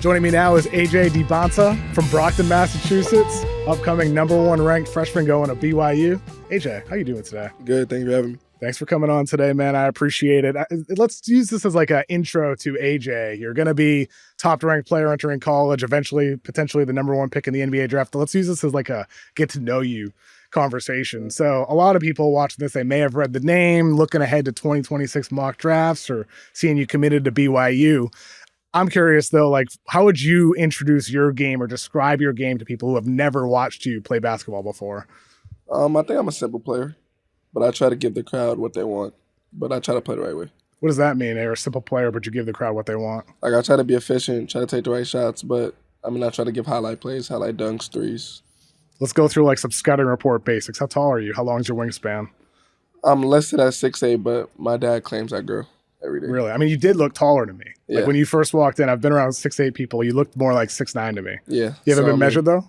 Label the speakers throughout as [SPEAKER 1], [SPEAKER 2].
[SPEAKER 1] Joining me now is AJ Dybantsa from Brockton, Massachusetts, upcoming #1 ranked freshman going to BYU. AJ, how you doing today?
[SPEAKER 2] Good, thank you for having me.
[SPEAKER 1] Thanks for coming on today, man. I appreciate it. Let's use this as like an intro to AJ. You're going to be top-ranked player entering college, eventually, potentially the #1 pick in the NBA draft. Let's use this as like a get-to-know-you conversation. So a lot of people watching this, they may have read the name, looking ahead to 2026 mock drafts or seeing you committed to BYU. I'm curious, though, like, how would you introduce your game or describe your game to people who have never watched you play basketball before?
[SPEAKER 2] I think I'm a simple player, but I try to give the crowd what they want, but I try to play the right way.
[SPEAKER 1] What does that mean? You're a simple player, but you give the crowd what they want?
[SPEAKER 2] Like, I try to be efficient, try to take the right shots, but, I try to give highlight plays, highlight dunks, threes. Let's
[SPEAKER 1] go through, like, some scouting report basics. How tall are you? How long is your wingspan?
[SPEAKER 2] I'm listed at 6'8", but my dad claims I grow every day.
[SPEAKER 1] Really? You did look taller to me.
[SPEAKER 2] Yeah.
[SPEAKER 1] Like, when you first walked in, I've been around 6'8" people. You looked more like 6'9" to me.
[SPEAKER 2] Yeah.
[SPEAKER 1] You haven't been measured, though?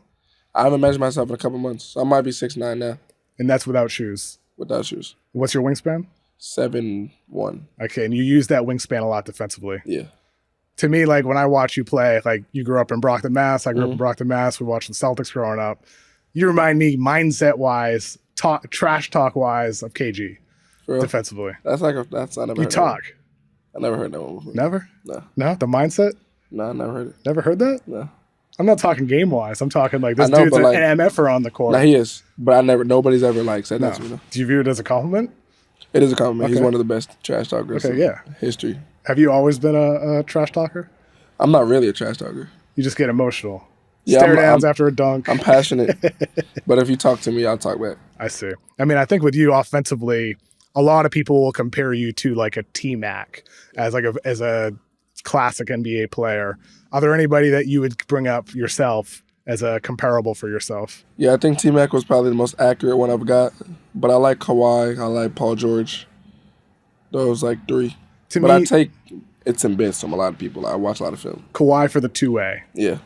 [SPEAKER 2] I haven't measured myself in a couple months. So I might be 6'9" now.
[SPEAKER 1] And that's without shoes?
[SPEAKER 2] Without shoes.
[SPEAKER 1] What's your wingspan?
[SPEAKER 2] 7'1".
[SPEAKER 1] Okay, and you use that wingspan a lot defensively.
[SPEAKER 2] Yeah.
[SPEAKER 1] To me, like, when I watch you play, like, you grew up in Brockton, Mass. I grew up in Brockton, Mass. We watched the Celtics growing up. You remind me, mindset-wise, trash talk-wise, of KG defensively.
[SPEAKER 2] That's I never heard
[SPEAKER 1] You talk.
[SPEAKER 2] I never heard that one before.
[SPEAKER 1] Never?
[SPEAKER 2] No.
[SPEAKER 1] No? The mindset?
[SPEAKER 2] No, I never heard it.
[SPEAKER 1] Never heard that?
[SPEAKER 2] No.
[SPEAKER 1] I'm not talking game-wise. I'm talking like this dude's an MFer on the court.
[SPEAKER 2] No, he is. But nobody's ever said that to me. No.
[SPEAKER 1] Do you view it as a compliment?
[SPEAKER 2] It is a compliment. Okay. He's one of the best trash talkers in history.
[SPEAKER 1] Have you always been a trash talker?
[SPEAKER 2] I'm not really a trash talker.
[SPEAKER 1] You just get emotional.
[SPEAKER 2] Yeah,
[SPEAKER 1] Stare downs after a dunk.
[SPEAKER 2] I'm passionate. But if you talk to me, I'll talk back.
[SPEAKER 1] I see. I think with you offensively, a lot of people will compare you to like a T-Mac as a classic NBA player. Are there anybody that you would bring up yourself as a comparable for yourself?
[SPEAKER 2] Yeah, I think T-Mac was probably the most accurate one I've got. But I like Kawhi. I like Paul George. Those three. I take it's and bits from a lot of people. I watch a lot of film.
[SPEAKER 1] Kawhi for the two-way.
[SPEAKER 2] Yeah.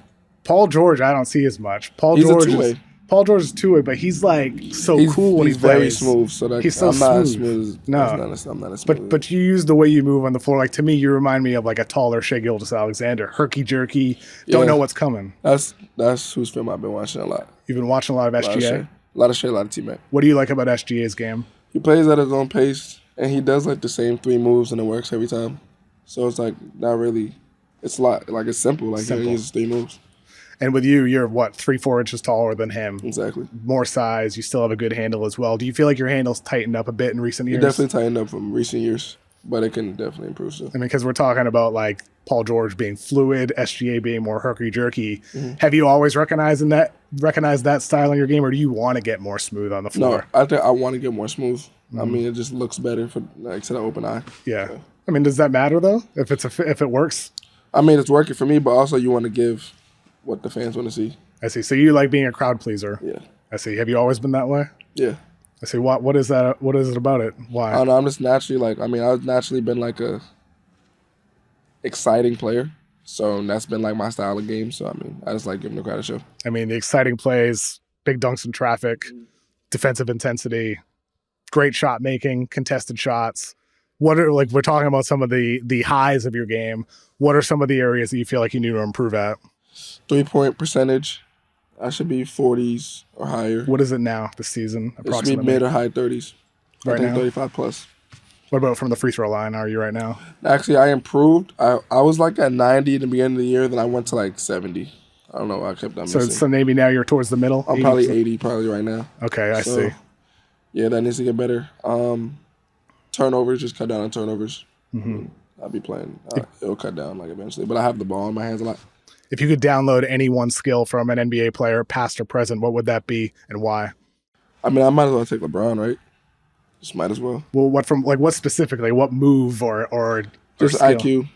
[SPEAKER 1] Paul George, I don't see as much. Paul
[SPEAKER 2] George
[SPEAKER 1] is two-way, but he's cool when he plays.
[SPEAKER 2] He's very smooth. So
[SPEAKER 1] he's so
[SPEAKER 2] I'm
[SPEAKER 1] smooth.
[SPEAKER 2] not as smooth.
[SPEAKER 1] No,
[SPEAKER 2] I'm not as smooth.
[SPEAKER 1] But you use the way you move on the floor. Like, to me, you remind me of like a taller Shai Gilgeous-Alexander, herky jerky. Don't know what's coming.
[SPEAKER 2] That's whose film I've been watching a lot.
[SPEAKER 1] You've been watching a lot of SGA.
[SPEAKER 2] A lot of Shai, a lot of T-Mac.
[SPEAKER 1] What do you like about SGA's game?
[SPEAKER 2] He plays at his own pace, and he does the same 3 moves, and it works every time. So it's not really. It's a lot. It's simple. He uses 3 moves.
[SPEAKER 1] And with you, you're what, 3-4 inches taller than him.
[SPEAKER 2] Exactly.
[SPEAKER 1] More size. You still have a good handle as well. Do you feel like your handle's tightened up a bit in recent years?
[SPEAKER 2] It definitely tightened up from recent years, but it can definitely improve still.
[SPEAKER 1] Because we're talking about Paul George being fluid, SGA being more herky jerky. Mm-hmm. Have you always recognized that style in your game, or do you want to get more smooth on the floor?
[SPEAKER 2] No, I think I want to get more smooth. Mm-hmm. It just looks better for to the open eye.
[SPEAKER 1] Yeah. So. Does that matter though? If it works?
[SPEAKER 2] It's working for me, but also you want to give what the fans want to see.
[SPEAKER 1] I see. So you like being a crowd pleaser.
[SPEAKER 2] Yeah.
[SPEAKER 1] I see. Have you always been that way?
[SPEAKER 2] Yeah.
[SPEAKER 1] I see. What is that? What is it about it? Why?
[SPEAKER 2] I don't know. I'm just naturally I've naturally been a exciting player. So that's been my style of game. So I just like giving the crowd a show.
[SPEAKER 1] The exciting plays, big dunks in traffic, defensive intensity, great shot making, contested shots. What are we're talking about some of the highs of your game. What are some of the areas that you feel like you need to improve at?
[SPEAKER 2] 3-point percentage. I should be 40s or higher.
[SPEAKER 1] What is it now this season? Approximately?
[SPEAKER 2] It should be mid or high 30s.
[SPEAKER 1] Right now?
[SPEAKER 2] 35 plus.
[SPEAKER 1] What about from the free throw line? How are you right now?
[SPEAKER 2] Actually, I improved. I was at 90 at the beginning of the year, then I went to 70. I don't know why I kept on missing.
[SPEAKER 1] So maybe now you're towards the middle?
[SPEAKER 2] I'm probably 80 right now.
[SPEAKER 1] Okay, I see.
[SPEAKER 2] Yeah, that needs to get better. Turnovers, just cut down on turnovers. Mm-hmm. I'll be playing. It'll cut down eventually, but I have the ball in my hands a lot.
[SPEAKER 1] If you could download any one skill from an NBA player, past or present, what would that be and why?
[SPEAKER 2] I might as well take LeBron, right? Just might as well.
[SPEAKER 1] Well, what specifically? What move or
[SPEAKER 2] just
[SPEAKER 1] skill?
[SPEAKER 2] IQ?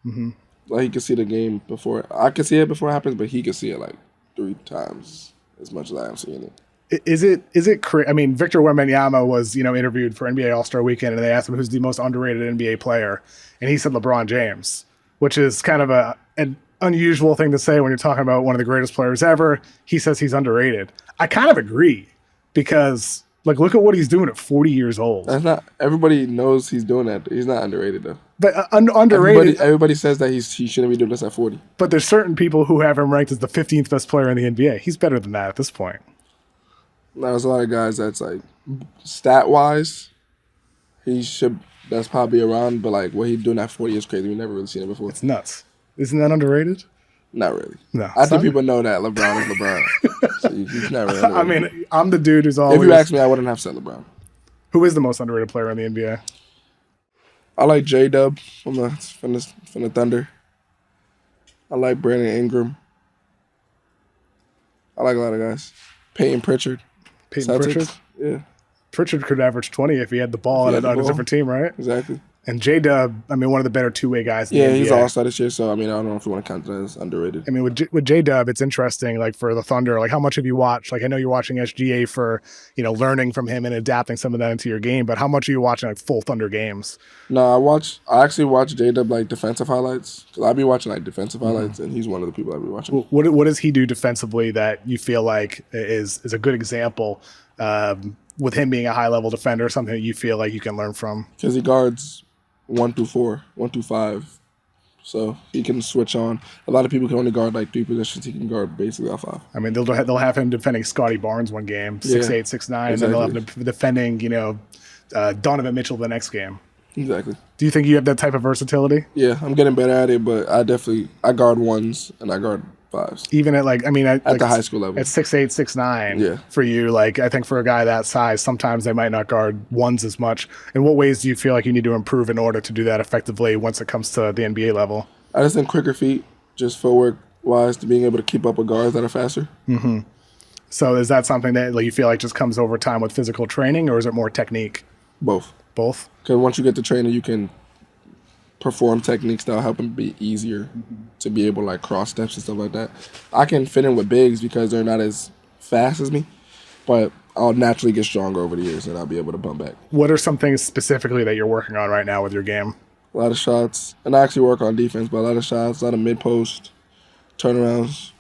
[SPEAKER 2] Mm-hmm. He can see the game before. I can see it before it happens, but he can see it 3 times as much as I am seeing it.
[SPEAKER 1] Is it Victor Wembanyama was, interviewed for NBA All-Star Weekend, and they asked him who's the most underrated NBA player, and he said LeBron James, which is kind of an unusual thing to say when you're talking about one of the greatest players ever. He says he's underrated. I kind of agree because look at what he's doing at 40 years old.
[SPEAKER 2] That's not everybody knows he's doing that. He's not underrated though.
[SPEAKER 1] But underrated.
[SPEAKER 2] Everybody says that he shouldn't be doing this at 40.
[SPEAKER 1] But there's certain people who have him ranked as the 15th best player in the NBA. He's better than that at this point.
[SPEAKER 2] Now, there's a lot of guys that's like, stat-wise, that's probably around, but like what he's doing at 40 is crazy. We've never really seen it before.
[SPEAKER 1] It's nuts. Isn't that underrated?
[SPEAKER 2] Not really.
[SPEAKER 1] No.
[SPEAKER 2] I think people know that LeBron is LeBron. So he's not really underrated.
[SPEAKER 1] I mean, I'm the dude who's always...
[SPEAKER 2] If you ask me, I wouldn't have said LeBron.
[SPEAKER 1] Who is the most underrated player in the NBA?
[SPEAKER 2] I like J-Dub from the Thunder. I like Brandon Ingram. I like a lot of guys. Peyton Pritchard.
[SPEAKER 1] Pritchard?
[SPEAKER 2] Yeah.
[SPEAKER 1] Pritchard could average 20 if he had the ball on a different team, right?
[SPEAKER 2] Exactly.
[SPEAKER 1] And J-Dub, I mean, one of the better two-way guys in the NBA.
[SPEAKER 2] He's an all-star this year, so I mean, I don't know if you want to count that as underrated.
[SPEAKER 1] I mean, with J-Dub, it's interesting, like for the Thunder, like how much have you watched? Like I know you're watching SGA for, learning from him and adapting some of that into your game, but how much are you watching like full Thunder games?
[SPEAKER 2] No, I actually watch J-Dub like defensive highlights. Because I be watching like defensive highlights, and he's one of the people I be watching.
[SPEAKER 1] What does he do defensively that you feel like is a good example with him being a high-level defender, something that you feel like you can learn from?
[SPEAKER 2] Because he guards 1 through 4, 1 through 5. So he can switch on. A lot of people can only guard like 3 positions. He can guard basically all 5.
[SPEAKER 1] I mean, they'll have him defending Scotty Barnes one game, 6'8", 6'9", exactly. And then they'll have him defending, Donovan Mitchell the next game.
[SPEAKER 2] Exactly.
[SPEAKER 1] Do you think you have that type of versatility?
[SPEAKER 2] Yeah, I'm getting better at it, but I guard 1s and I guard 5s.
[SPEAKER 1] Even at
[SPEAKER 2] at the high school level.
[SPEAKER 1] At 6'8", 6'9",
[SPEAKER 2] yeah.
[SPEAKER 1] For you, like I think for a guy that size, sometimes they might not guard 1s as much. In what ways do you feel like you need to improve in order to do that effectively once it comes to the NBA level?
[SPEAKER 2] I just think quicker feet, just footwork-wise, to being able to keep up with guards that are faster.
[SPEAKER 1] Mm-hmm. So is that something that you feel like just comes over time with physical training, or is it more technique?
[SPEAKER 2] Both.
[SPEAKER 1] Both?
[SPEAKER 2] Because once you get the training, you can perform techniques that'll help them be easier to be able to like cross steps and stuff like that. I can fit in with bigs because they're not as fast as me, but I'll naturally get stronger over the years and I'll be able to bump back.
[SPEAKER 1] What are some things specifically that you're working on right now with your game?
[SPEAKER 2] A lot of shots, and I actually work on defense, but a lot of shots, a lot of mid-post, turnarounds.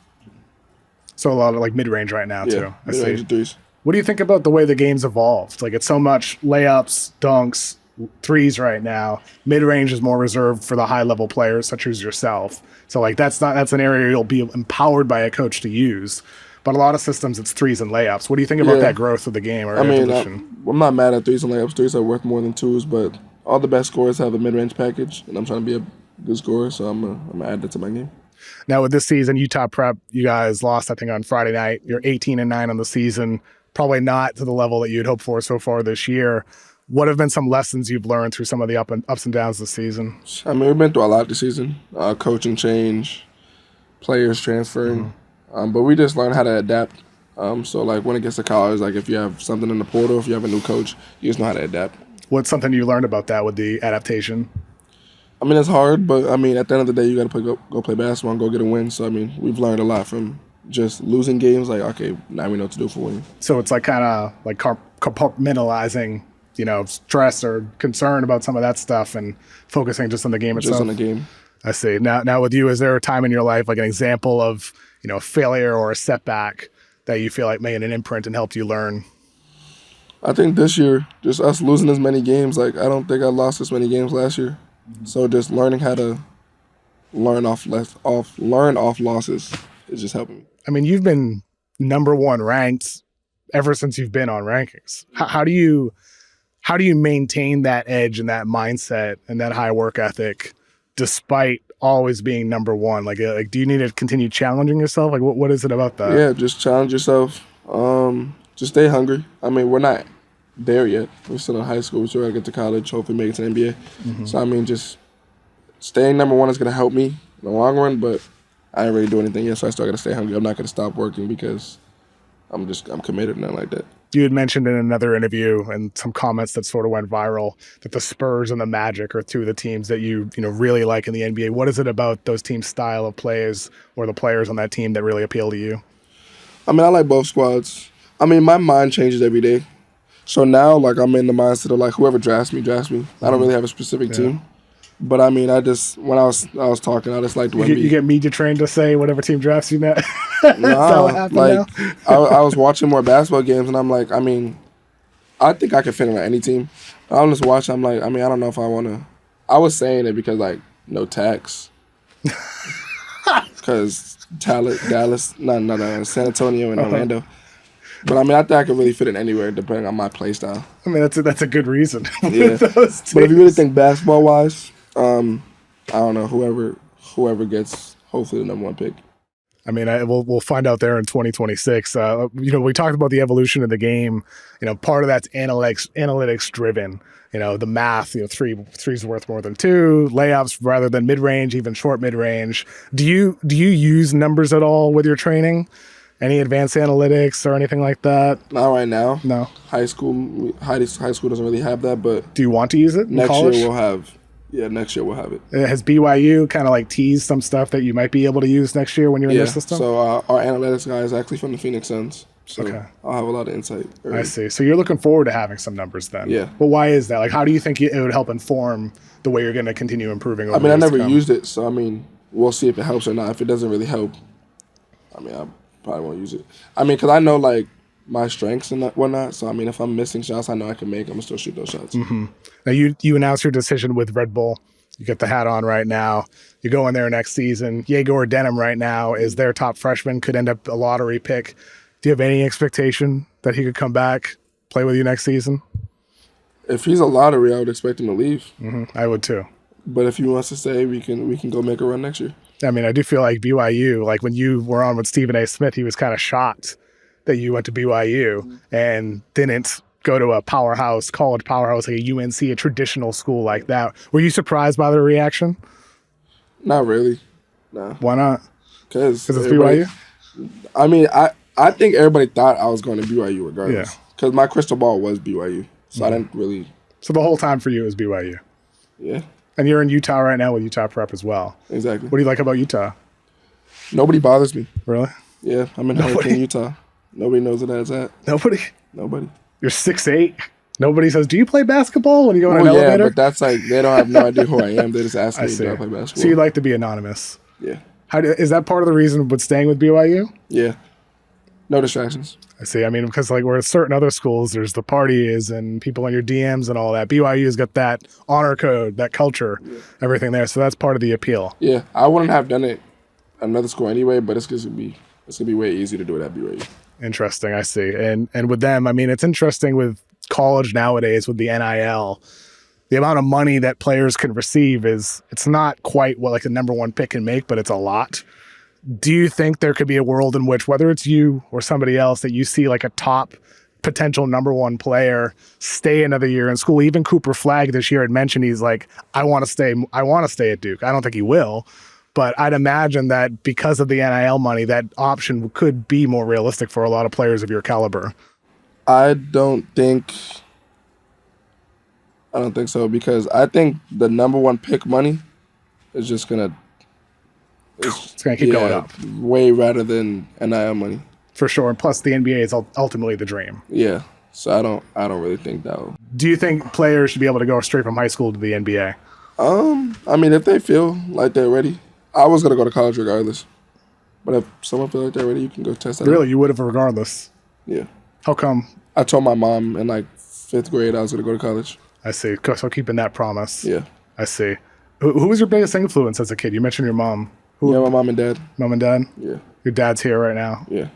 [SPEAKER 1] So a lot of like mid-range right now too. I see.
[SPEAKER 2] Mid-range threes.
[SPEAKER 1] What do you think about the way the game's evolved? Like it's so much layups, dunks, threes right now. Mid-range is more reserved for the high-level players such as yourself. So like that's an area you'll be empowered by a coach to use. But a lot of systems, it's threes and layups. What do you think about that growth of the game? Or
[SPEAKER 2] I'm not mad at threes and layups. Threes are worth more than twos, but all the best scorers have a mid-range package, and I'm trying to be a good scorer, so I'm gonna add that to my game.
[SPEAKER 1] Now with this season, Utah Prep, you guys lost, I think, on Friday night. You're 18-9 on the season. Probably not to the level that you'd hoped for so far this year. What have been some lessons you've learned through some of the ups and downs this season?
[SPEAKER 2] I mean, we've been through a lot this season. Coaching change, players transferring. But we just learned how to adapt. So, like, when it gets to college, like, if you have something in the portal, if you have a new coach, you just know how to adapt.
[SPEAKER 1] What's something you learned about that with the adaptation?
[SPEAKER 2] I mean, it's hard, but, I mean, at the end of the day, you got to go play basketball and go get a win. So, I mean, we've learned a lot from just losing games. Like, okay, now we know what to do for winning. So
[SPEAKER 1] it's like kind of like compartmentalizing, stress or concern about some of that stuff and focusing just on the game itself.
[SPEAKER 2] Just on the game.
[SPEAKER 1] I see. Now with you, is there a time in your life, like an example of, a failure or a setback that you feel like made an imprint and helped you learn?
[SPEAKER 2] I think this year, just us losing as many games, like I don't think I lost as many games last year. So just learning how to learn off losses is just helping me.
[SPEAKER 1] I mean, you've been number one ranked ever since you've been on rankings. How do you maintain that edge and that mindset and that high work ethic despite always being number one? Like do you need to continue challenging yourself? Like what is it about that?
[SPEAKER 2] Yeah, just challenge yourself. Just stay hungry. I mean, we're not there yet. We're still in high school. We're still going to get to college, hopefully make it to the NBA. Mm-hmm. So, I mean, just staying number one is going to help me in the long run, but I ain't really do anything yet, so I still got to stay hungry. I'm not going to stop working because I'm committed and nothing like that.
[SPEAKER 1] You had mentioned in another interview and some comments that sort of went viral that the Spurs and the Magic are two of the teams that you really like in the NBA. What is it about those teams' style of plays or the players on that team that really appeal to you?
[SPEAKER 2] I mean, I like both squads. I mean, my mind changes every day. So now, like, I'm in the mindset of, like, whoever drafts me. Mm-hmm. I don't really have a specific team. But, I mean, when I was talking, I just liked Wemby.
[SPEAKER 1] You get media trained to say whatever team drafts you now? No,
[SPEAKER 2] like, now? I was watching more basketball games, and I'm like, I mean, I think I could fit in on any team. I'm just watching. I'm like, I mean, I don't know if I want to I was saying it because like no tax. Because Dallas, no, San Antonio and Orlando. But I mean, I think I could really fit in anywhere depending on my play style.
[SPEAKER 1] I mean, that's a good reason.
[SPEAKER 2] Yeah.
[SPEAKER 1] Those
[SPEAKER 2] But if you really think basketball wise, I don't know, whoever gets hopefully the number 1 pick.
[SPEAKER 1] I mean, we'll find out there in 2026. We talked about the evolution of the game. Part of that's analytics driven. The math. Three's worth more than 2. Layups rather than mid range, even short mid range. Do you use numbers at all with your training? Any advanced analytics or anything like that?
[SPEAKER 2] Not right now.
[SPEAKER 1] No.
[SPEAKER 2] High school doesn't really have that, but
[SPEAKER 1] do you want to use it in
[SPEAKER 2] next
[SPEAKER 1] college?
[SPEAKER 2] year we'll have. Yeah, next year we'll have it.
[SPEAKER 1] Has BYU kind of like teased some stuff that you might be able to use next year when you're in their system?
[SPEAKER 2] So our analytics guy is actually from the Phoenix Suns. So
[SPEAKER 1] okay.
[SPEAKER 2] I'll have a lot of insight early.
[SPEAKER 1] I see. So you're looking forward to having some numbers then.
[SPEAKER 2] Yeah.
[SPEAKER 1] But why is that? Like, how do you think it would help inform the way you're going to continue improving over
[SPEAKER 2] I mean, I
[SPEAKER 1] years to
[SPEAKER 2] never
[SPEAKER 1] come?
[SPEAKER 2] used it, so I mean, we'll see if it helps or not. If it doesn't really help, I mean, I probably won't use it. I mean, because I know like my strengths and whatnot. So I mean, if I'm missing shots, I know I can make. I'm gonna still shoot those shots.
[SPEAKER 1] Mm-hmm. Now you announced your decision with Red Bull. You get the hat on right now. You go in there next season. Yegor Denham right now is their top freshman, could end up a lottery pick. Do you have any expectation that he could come back, play with you next season?
[SPEAKER 2] If he's a lottery, I would expect him to leave.
[SPEAKER 1] Mm-hmm. I would too.
[SPEAKER 2] But if he wants to stay, we can go make a run next year.
[SPEAKER 1] I mean, I do feel like BYU, like when you were on with Stephen A. Smith, he was kind of shocked that you went to BYU and didn't go to a college powerhouse like a UNC, a traditional school like that. Were you surprised by the reaction?
[SPEAKER 2] Not really. No.
[SPEAKER 1] Why not?
[SPEAKER 2] Because
[SPEAKER 1] it's BYU?
[SPEAKER 2] I mean, I think everybody thought I was going to BYU regardless. Because my crystal ball was BYU. So I didn't really.
[SPEAKER 1] So the whole time for you is BYU?
[SPEAKER 2] Yeah.
[SPEAKER 1] And you're in Utah right now with Utah Prep as well.
[SPEAKER 2] Exactly.
[SPEAKER 1] What do you like about Utah?
[SPEAKER 2] Nobody bothers me.
[SPEAKER 1] Really?
[SPEAKER 2] Yeah, I'm in Hurricane, Utah. Nobody knows where that's at.
[SPEAKER 1] Nobody?
[SPEAKER 2] Nobody.
[SPEAKER 1] You're 6'8". Nobody says, do you play basketball when you go in an elevator?
[SPEAKER 2] Yeah, but that's like, they don't have no idea who I am. They just ask me, do I play basketball?
[SPEAKER 1] So you like to be anonymous?
[SPEAKER 2] Yeah.
[SPEAKER 1] Is that part of the reason with staying with BYU?
[SPEAKER 2] Yeah. No distractions.
[SPEAKER 1] I see. I mean, because like where certain other schools, there's the parties and people on your DMs and all that. BYU's got that honor code, that culture, everything there. So that's part of the appeal.
[SPEAKER 2] Yeah. I wouldn't have done it at another school anyway, but it's going to be way easier to do it at BYU.
[SPEAKER 1] Interesting. I see. And with them, I mean, it's interesting with college nowadays with the NIL. The amount of money that players can receive it's not quite what like the number 1 pick can make, but it's a lot. Do you think there could be a world in which, whether it's you or somebody else, that you see like a top potential number 1 player stay another year in school? Even Cooper Flagg this year had mentioned he's like, I want to stay at Duke. I don't think he will, but I'd imagine that because of the NIL money, that option could be more realistic for a lot of players of your caliber.
[SPEAKER 2] I don't think so, because I think the number 1 pick money is just gonna
[SPEAKER 1] keep going up
[SPEAKER 2] way rather than NIL money
[SPEAKER 1] for sure. And plus, the NBA is ultimately the dream.
[SPEAKER 2] Yeah, so I don't really think that will.
[SPEAKER 1] Do you think players should be able to go straight from high school to the NBA?
[SPEAKER 2] I mean, if they feel like they're ready, I was gonna go to college regardless. But if someone feels like they're ready, you can go test that.
[SPEAKER 1] Really,
[SPEAKER 2] out.
[SPEAKER 1] You would have regardless.
[SPEAKER 2] Yeah.
[SPEAKER 1] How come?
[SPEAKER 2] I told my mom in like 5th grade I was gonna go to college.
[SPEAKER 1] I see. So keeping that promise.
[SPEAKER 2] Yeah.
[SPEAKER 1] I see. Who was your biggest influence as a kid? You mentioned your mom.
[SPEAKER 2] Yeah, my mom and dad.
[SPEAKER 1] Mom and dad?
[SPEAKER 2] Yeah.
[SPEAKER 1] Your dad's here right now?
[SPEAKER 2] Yeah.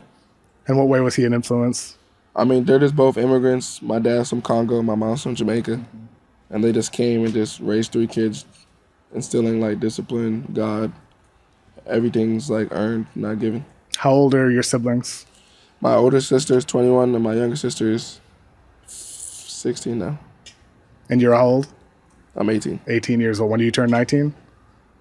[SPEAKER 1] In what way was he an influence?
[SPEAKER 2] I mean, they're just both immigrants. My dad's from Congo, my mom's from Jamaica. And they just came and just raised 3 kids, instilling like discipline, God. Everything's like earned, not given.
[SPEAKER 1] How old are your siblings?
[SPEAKER 2] My older sister is 21 and my younger sister is 16 now.
[SPEAKER 1] And you're how old?
[SPEAKER 2] I'm 18.
[SPEAKER 1] 18 years old. When do you turn 19?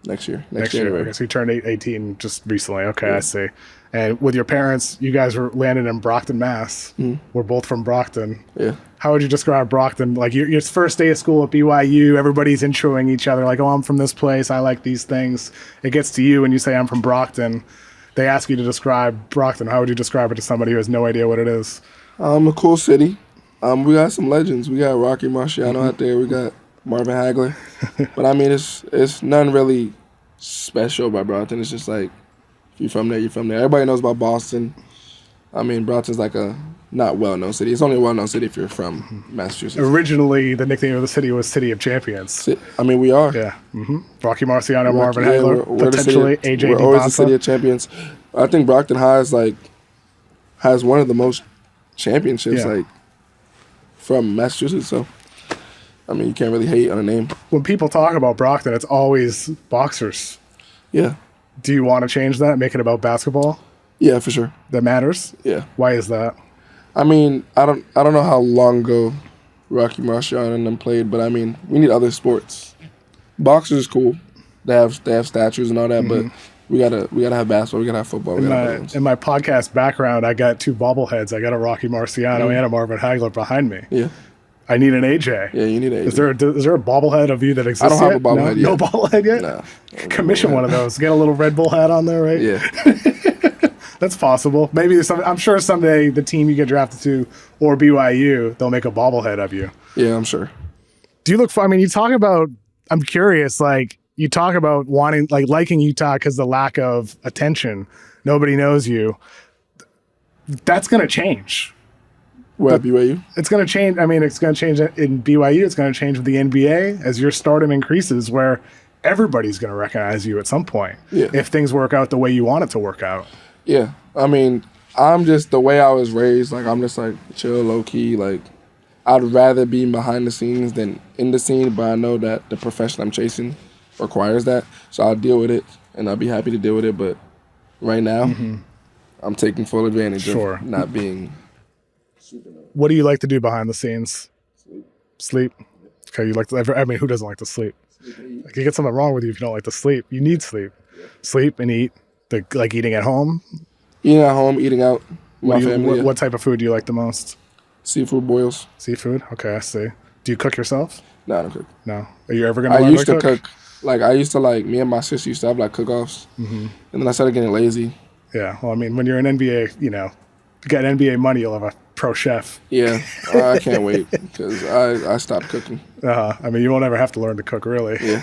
[SPEAKER 2] Next year.
[SPEAKER 1] Next year. Okay, so you turned 18 just recently. Okay,
[SPEAKER 2] yeah.
[SPEAKER 1] I see. And with your parents, you guys were landed in Brockton, Mass. We're both from Brockton.
[SPEAKER 2] Yeah.
[SPEAKER 1] How would you describe Brockton? Like your first day of school at BYU, everybody's introing each other like, oh, I'm from this place. I like these things. It gets to you and you say, I'm from Brockton. They ask you to describe Brockton. How would you describe it to somebody who has no idea what it is?
[SPEAKER 2] A cool city. We got some legends. We got Rocky Marciano out there. We got Marvin Hagler. But I mean, it's nothing really special about Brockton. It's just like, if you're from there, you're from there. Everybody knows about Boston. I mean, Brockton's like a not well-known city. It's only a well-known city if you're from Massachusetts.
[SPEAKER 1] Originally, the nickname of the city was City of Champions.
[SPEAKER 2] I mean, we are.
[SPEAKER 1] Yeah. Rocky Marciano, Marvin Hagler, potentially AJ
[SPEAKER 2] We're always the
[SPEAKER 1] Dybantsa.
[SPEAKER 2] City of Champions. I think Brockton has one of the most championships from Massachusetts. So, I mean, you can't really hate on a name.
[SPEAKER 1] When people talk about Brockton, it's always boxers.
[SPEAKER 2] Yeah.
[SPEAKER 1] Do you want to change that? Make it about basketball?
[SPEAKER 2] Yeah, for sure.
[SPEAKER 1] That matters?
[SPEAKER 2] Yeah.
[SPEAKER 1] Why is that?
[SPEAKER 2] I mean, I don't know how long ago Rocky Marciano and them played, but I mean, we need other sports. Boxers is cool. They have statues and all that, but we gotta have basketball, we gotta have football.
[SPEAKER 1] In my podcast background, I got two bobbleheads. I got a Rocky Marciano and a Marvin Hagler behind me.
[SPEAKER 2] Yeah.
[SPEAKER 1] I need an AJ.
[SPEAKER 2] Yeah, you need an AJ.
[SPEAKER 1] Is there a bobblehead of you that exists?
[SPEAKER 2] I don't have a bobblehead yet.
[SPEAKER 1] No bobblehead yet?
[SPEAKER 2] No.
[SPEAKER 1] Commission one of those. Get a little Red Bull hat on there, right?
[SPEAKER 2] Yeah.
[SPEAKER 1] That's possible. Maybe I'm sure someday the team you get drafted to or BYU, they'll make a bobblehead of you.
[SPEAKER 2] Yeah, I'm sure.
[SPEAKER 1] Do you look for, I mean, you talk about, I'm curious, you talk about liking Utah because the lack of attention. Nobody knows you. That's going to change.
[SPEAKER 2] What, BYU?
[SPEAKER 1] It's going to change. I mean, it's going to change in BYU. It's going to change with the NBA as your stardom increases, where everybody's going to recognize you at some point.
[SPEAKER 2] Yeah.
[SPEAKER 1] If things work out the way you want it to work out.
[SPEAKER 2] Yeah. I mean, I'm just the way I was raised. I'm just chill, low key. I'd rather be behind the scenes than in the scene, but I know that the profession I'm chasing requires that. So I'll deal with it, and I'll be happy to deal with it. But right now, I'm taking full advantage of not being.
[SPEAKER 1] What do you like to do behind the scenes? Sleep. Okay, you like to. I mean, who doesn't like to sleep? You get something wrong with you if you don't like to sleep. You need sleep. Yeah. Sleep and eat. Like eating at home.
[SPEAKER 2] Eating at home, eating out. My family.
[SPEAKER 1] What type of food do you like the most?
[SPEAKER 2] Seafood boils.
[SPEAKER 1] Seafood. Okay, I see. Do you cook yourself?
[SPEAKER 2] No, I don't cook.
[SPEAKER 1] No. Are you ever gonna?
[SPEAKER 2] I used to cook. I used to me and my sister used to have cook-offs, and then I started getting lazy.
[SPEAKER 1] Yeah. Well, I mean, when you're an NBA, you got NBA money, you'll have a pro chef.
[SPEAKER 2] Yeah, I can't wait because I stopped cooking.
[SPEAKER 1] I mean, you won't ever have to learn to cook, really.
[SPEAKER 2] Yeah.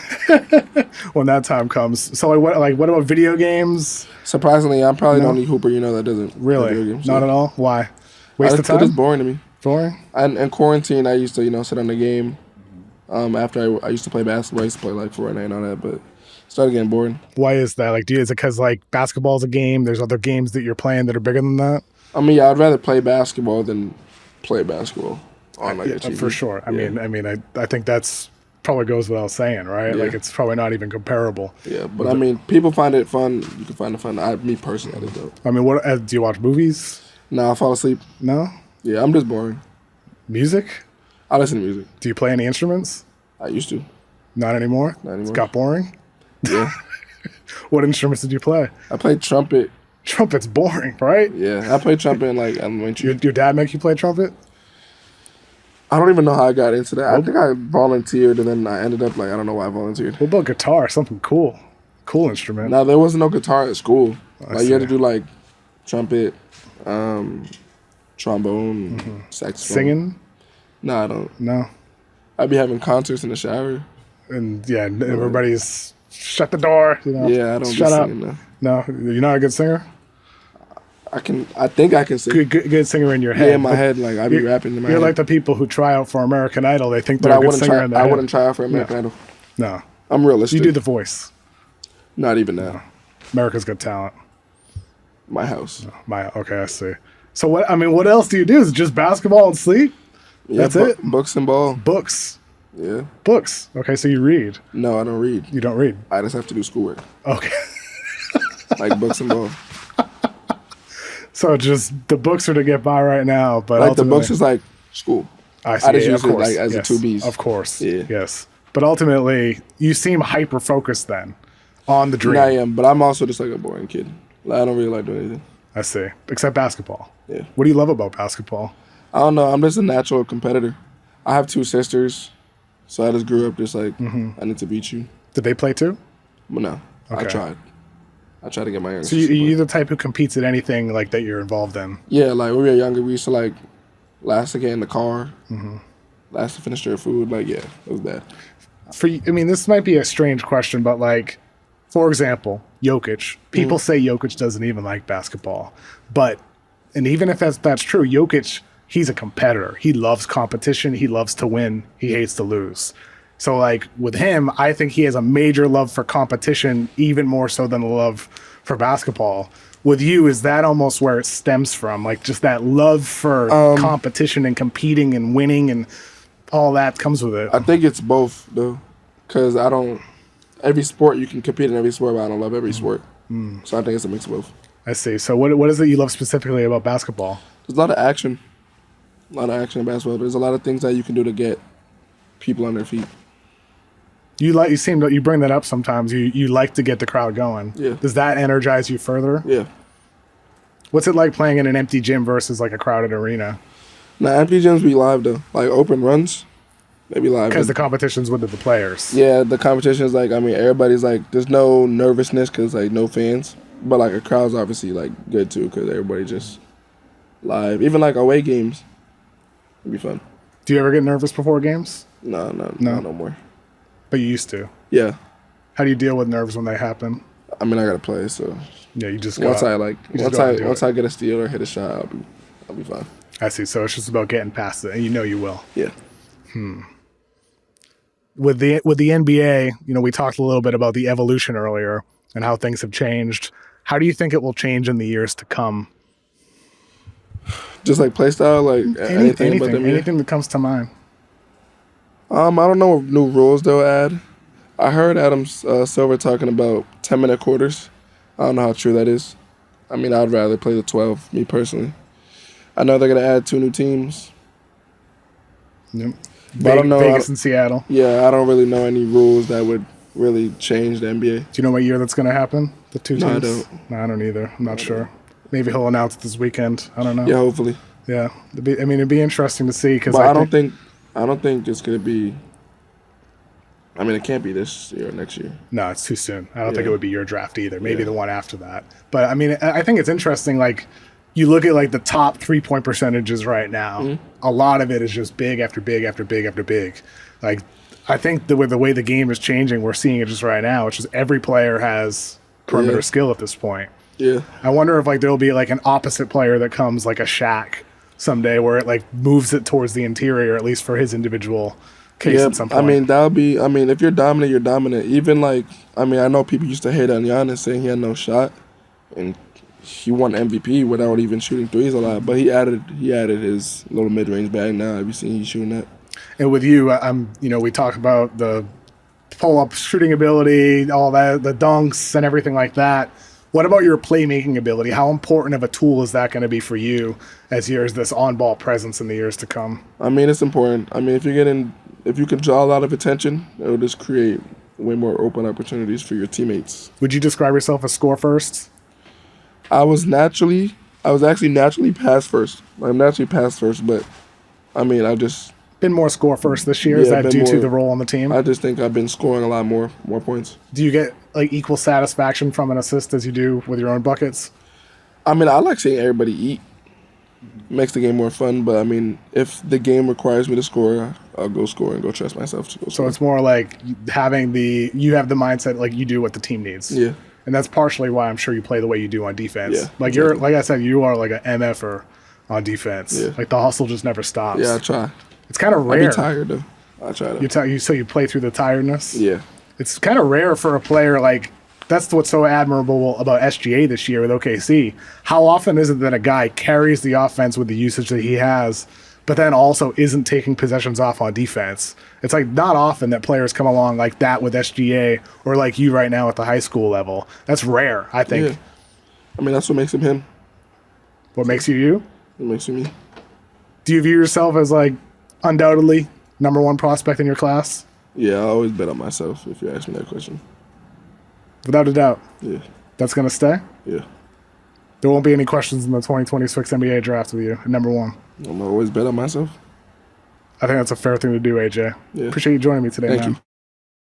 [SPEAKER 1] When that time comes. So, what about video games?
[SPEAKER 2] Surprisingly, I'm probably the only hooper that doesn't
[SPEAKER 1] really
[SPEAKER 2] play video games.
[SPEAKER 1] Not at all. Why? Waste of time.
[SPEAKER 2] It's just boring to me.
[SPEAKER 1] Boring.
[SPEAKER 2] And in quarantine, I used to sit on the game. After I used to play basketball, I used to play Fortnite and all that, but it started getting boring.
[SPEAKER 1] Why is that? Is it because basketball's a game? There's other games that you're playing that are bigger than that.
[SPEAKER 2] I mean, yeah, I'd rather play basketball than play basketball on a TV.
[SPEAKER 1] For sure. I mean, I think that's probably goes without saying, right?
[SPEAKER 2] Yeah.
[SPEAKER 1] It's probably not even comparable.
[SPEAKER 2] Yeah, but I mean, people find it fun. You can find it fun. Me personally, I don't.
[SPEAKER 1] I mean, what do you watch movies?
[SPEAKER 2] No, I fall asleep.
[SPEAKER 1] No.
[SPEAKER 2] Yeah, I'm just boring.
[SPEAKER 1] Music?
[SPEAKER 2] I listen to music.
[SPEAKER 1] Do you play any instruments?
[SPEAKER 2] I used to.
[SPEAKER 1] Not anymore. It's got boring.
[SPEAKER 2] Yeah.
[SPEAKER 1] What instruments did you play?
[SPEAKER 2] I played trumpet.
[SPEAKER 1] Trumpet's boring, right?
[SPEAKER 2] Yeah, I played trumpet in elementary.
[SPEAKER 1] Your dad make you play trumpet?
[SPEAKER 2] I don't even know how I got into that. I think I volunteered, and then I ended up I don't know why I volunteered.
[SPEAKER 1] What about guitar? Something cool instrument.
[SPEAKER 2] No, there wasn't no guitar at school. You had to do trumpet, trombone, saxophone.
[SPEAKER 1] Singing?
[SPEAKER 2] No, I don't.
[SPEAKER 1] No.
[SPEAKER 2] I'd be having concerts in the shower.
[SPEAKER 1] And everybody's shut the door.
[SPEAKER 2] Yeah, I don't
[SPEAKER 1] shut up.
[SPEAKER 2] Singing,
[SPEAKER 1] no, you're not a good singer.
[SPEAKER 2] I think I can sing.
[SPEAKER 1] Good singer in your head.
[SPEAKER 2] Yeah, in my head, I be rapping in my head.
[SPEAKER 1] You're like the people who try out for American Idol. They think they're a good singer in their head.
[SPEAKER 2] I wouldn't try out for American Idol.
[SPEAKER 1] No.
[SPEAKER 2] I'm realistic.
[SPEAKER 1] You do the voice.
[SPEAKER 2] Not even that.
[SPEAKER 1] No. America's Got Talent.
[SPEAKER 2] My house.
[SPEAKER 1] Okay, I see. So what else do you do? Is it just basketball and sleep?
[SPEAKER 2] Yeah,
[SPEAKER 1] That's it?
[SPEAKER 2] Books and ball.
[SPEAKER 1] Books.
[SPEAKER 2] Yeah.
[SPEAKER 1] Books. Okay, so you read.
[SPEAKER 2] No, I don't read.
[SPEAKER 1] You don't read?
[SPEAKER 2] I just have to do schoolwork.
[SPEAKER 1] Okay.
[SPEAKER 2] Books and ball.
[SPEAKER 1] So just the books are to get by right now, but
[SPEAKER 2] the books is school.
[SPEAKER 1] I see.
[SPEAKER 2] I just use
[SPEAKER 1] of course.
[SPEAKER 2] it as a 2Bs.
[SPEAKER 1] Of course.
[SPEAKER 2] Yeah.
[SPEAKER 1] Yes. But ultimately, you seem hyper focused then on the dream.
[SPEAKER 2] I am, but I'm also just a boring kid. I don't really like doing anything.
[SPEAKER 1] I see. Except basketball.
[SPEAKER 2] Yeah.
[SPEAKER 1] What do you love about basketball?
[SPEAKER 2] I don't know. I'm just a natural competitor. I have 2 sisters, so I just grew up just I need to beat you.
[SPEAKER 1] Did they play too?
[SPEAKER 2] Well, no. Okay. I tried to get my younger
[SPEAKER 1] sister. So you're the type who competes at anything that you're involved in?
[SPEAKER 2] Yeah, when we were younger, we used to last to get in the car, last to finish their food. Yeah, it was bad.
[SPEAKER 1] This might be a strange question, but for example, Jokic. People say Jokic doesn't even like basketball, but And even if that's true, Jokic, he's a competitor. He loves competition. He loves to win. He hates to lose. So, like, with him, I think he has a major love for competition, even more so than the love for basketball. With you, is that almost where it stems from? Like, just that love for competition and competing and winning and all that comes with it?
[SPEAKER 2] I think it's both, though, because every sport, you can compete in every sport, but I don't love every sport. So I think it's a mix of both.
[SPEAKER 1] I see. So what is it you love specifically about basketball?
[SPEAKER 2] There's a lot of action. A lot of action in basketball. There's a lot of things that you can do to get people on their feet.
[SPEAKER 1] You seem that you bring that up sometimes. You like to get the crowd going.
[SPEAKER 2] Yeah.
[SPEAKER 1] Does that energize you further?
[SPEAKER 2] Yeah.
[SPEAKER 1] What's it like playing in an empty gym versus like a crowded arena?
[SPEAKER 2] Now, empty gyms be live, though. Like, open runs, they be live.
[SPEAKER 1] Because the competition's with the players.
[SPEAKER 2] Yeah, the competition is like, I mean, everybody's like, there's no nervousness because, like, no fans. But, like, a crowd's obviously, like, good, too, because everybody just live. Even, like, away games, it'd be fun.
[SPEAKER 1] Do you ever get nervous before games?
[SPEAKER 2] No more.
[SPEAKER 1] But you used to.
[SPEAKER 2] Yeah.
[SPEAKER 1] How do you deal with nerves when they happen?
[SPEAKER 2] I mean, I gotta play, so
[SPEAKER 1] Yeah, you just
[SPEAKER 2] once
[SPEAKER 1] go
[SPEAKER 2] I get a steal or hit a shot, I'll be fine.
[SPEAKER 1] I see. So it's just about getting past it, and you know you will.
[SPEAKER 2] Yeah.
[SPEAKER 1] With the NBA, you know, we talked a little bit about the evolution earlier and how things have changed. How do you think it will change in the years to come?
[SPEAKER 2] Just like play style, like
[SPEAKER 1] anything that comes to mind.
[SPEAKER 2] I don't know what new rules they'll add. I heard Adam Silver talking about 10-minute quarters. I don't know how true that is. I mean, I'd rather play the 12, me personally. I know they're going to add 2 new teams.
[SPEAKER 1] Yep.
[SPEAKER 2] But I don't know.
[SPEAKER 1] Vegas and Seattle.
[SPEAKER 2] Yeah, I don't really know any rules that would really change the NBA.
[SPEAKER 1] Do you know what year that's going to happen? The 2 teams?
[SPEAKER 2] No, I don't.
[SPEAKER 1] No, I don't either. I'm not sure. Maybe he'll announce it this weekend. I don't know.
[SPEAKER 2] Yeah, hopefully.
[SPEAKER 1] Yeah. It'd be interesting to see.
[SPEAKER 2] But I don't think it's going to be. I mean, it can't be this year or next year.
[SPEAKER 1] No, it's too soon. I don't think it would be your draft either. Maybe the one after that. But, I mean, I think it's interesting, like, you look at, like, the top 3-point percentages right now. Mm-hmm. A lot of it is just big after big after big after big. Like, I think with the way the game is changing, we're seeing it just right now. It's just every player has perimeter skill at this point. Yeah. I wonder if, like, there'll be, like, an opposite player that comes, like, a Shaq someday where it, like, moves it towards the interior, at least for his individual case at some point.
[SPEAKER 2] I mean, if you're dominant, you're dominant. Even, like, I mean, I know people used to hate on Giannis saying he had no shot, and he won MVP without even shooting threes a lot. But he added his little mid-range bag now. Have you seen he's shooting that?
[SPEAKER 1] And with you, we talk about the pull-up shooting ability, all that, the dunks and everything like that. What about your playmaking ability? How important of a tool is that going to be for you as this on-ball presence in the years to come?
[SPEAKER 2] I mean, it's important. I mean, if you can draw a lot of attention, it'll just create way more open opportunities for your teammates.
[SPEAKER 1] Would you describe yourself as score first?
[SPEAKER 2] I was actually naturally pass first. I'm naturally pass first, but I mean, I've just
[SPEAKER 1] been more score first this year. Is that due to the role on the team?
[SPEAKER 2] I just think I've been scoring a lot more points.
[SPEAKER 1] Do you get like equal satisfaction from an assist as you do with your own buckets?
[SPEAKER 2] I mean, I like seeing everybody eat. Makes the game more fun, but I mean, if the game requires me to score, I'll go score and go trust myself to go score.
[SPEAKER 1] So it's more like you have the mindset like you do what the team needs.
[SPEAKER 2] Yeah.
[SPEAKER 1] And that's partially why I'm sure you play the way you do on defense.
[SPEAKER 2] Yeah,
[SPEAKER 1] like
[SPEAKER 2] exactly.
[SPEAKER 1] like I said, you are like an MFer on defense. Yeah. Like the hustle just never stops.
[SPEAKER 2] Yeah, I try.
[SPEAKER 1] It's kind of rare.
[SPEAKER 2] I be tired though. I try to.
[SPEAKER 1] So you play through the tiredness?
[SPEAKER 2] Yeah.
[SPEAKER 1] It's kind of rare for a player like that's what's so admirable about SGA this year with OKC. How often is it that a guy carries the offense with the usage that he has, but then also isn't taking possessions off on defense? It's like not often that players come along like that with SGA or like you right now at the high school level. That's rare, I think.
[SPEAKER 2] Yeah. I mean, that's what makes him him.
[SPEAKER 1] What makes you you?
[SPEAKER 2] What makes you me.
[SPEAKER 1] Do you view yourself as like undoubtedly number one prospect in your class?
[SPEAKER 2] Yeah, I always bet on myself if you ask me that question.
[SPEAKER 1] Without a doubt.
[SPEAKER 2] Yeah.
[SPEAKER 1] That's going to stay?
[SPEAKER 2] Yeah.
[SPEAKER 1] There won't be any questions in the 2026 NBA draft with you at number one.
[SPEAKER 2] I'm always bet on myself.
[SPEAKER 1] I think that's a fair thing to do, AJ.
[SPEAKER 2] Yeah.
[SPEAKER 1] Appreciate you joining me today,
[SPEAKER 2] Thank
[SPEAKER 1] man.
[SPEAKER 2] you.